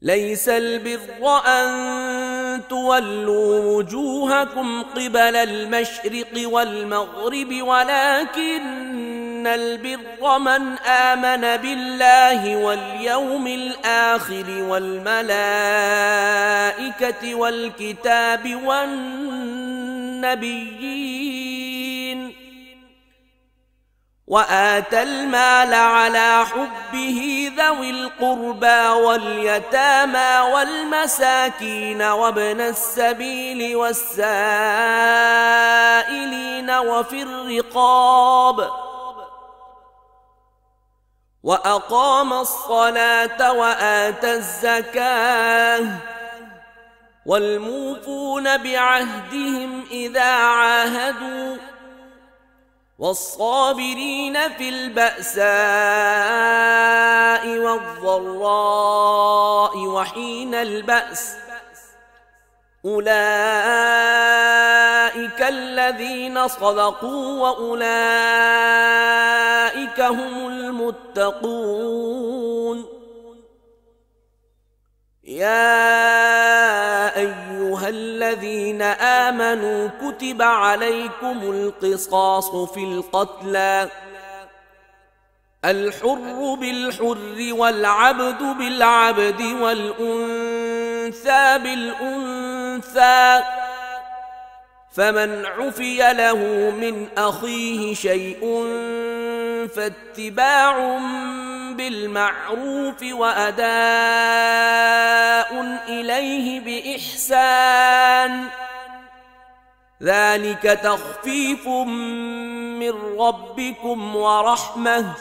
ليس البر أن تولوا وجوهكم قبل المشرق والمغرب ولكن البر من آمن بالله واليوم الآخر والملائكة والكتاب والنبيين وآتى المال على حبه ذوي القربى واليتامى والمساكين وابن السبيل والسائلين وفي الرقاب وأقام الصلاة وآتى الزكاة والموفون بعهدهم إذا عاهدوا والصابرين في البأساء والضراء وحين البأس أولئك الذين صدقوا وأولئك هم المتقون يا أيها الذين آمنوا كتب عليكم القصاص في القتلى الحر بالحر والعبد بالعبد والأنثى بالأنثى فمن عفي له من أخيه شيء فاتباع بالمعروف وأداء إليه بإحسان ذلك تخفيف من ربكم ورحمة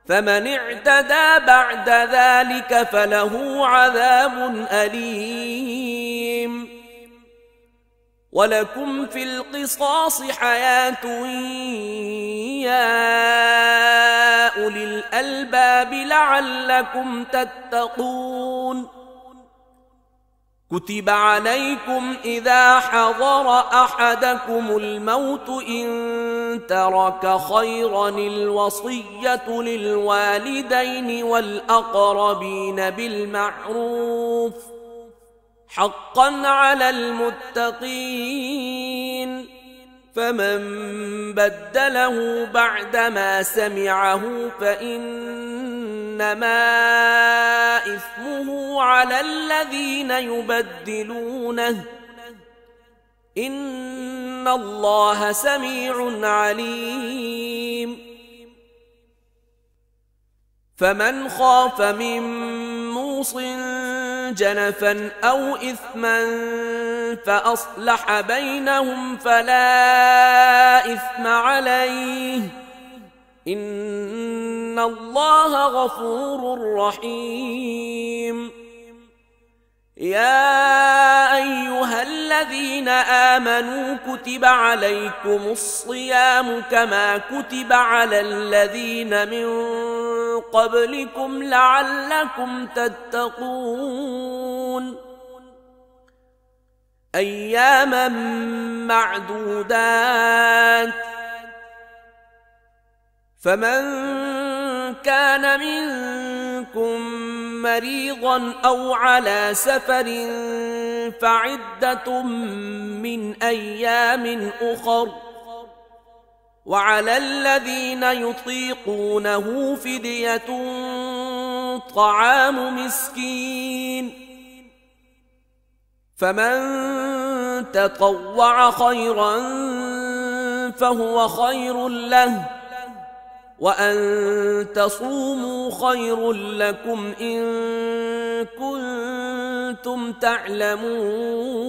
فمن اعتدى بعد ذلك فله عذاب أليم ولكم في القصاص حياة يا أولي الألباب لعلكم تتقون كتب عليكم إذا حضر أحدكم الموت إن ترك خيرا الوصية للوالدين والأقربين بالمعروف حقا على المتقين فمن بدله بعدما سمعه فإنما إثمه على الذين يبدلونه إن الله سميع عليم فمن خاف من موص جنفا أو إثما فأصلح بينهم فلا إثم عليه إن الله غفور رحيم يا أيها الذين آمنوا كتب عليكم الصيام كما كتب على الذين من قبلكم لعلكم تتقون أياما معدودات فمن كان منكم مريضا أو على سفر فعدة من أيام أخر وعلى الذين يطيقونه فدية طعام مسكين فمن تطوع خيرا فهو خير له وأن تصوموا خير لكم إن كنتم تعلمون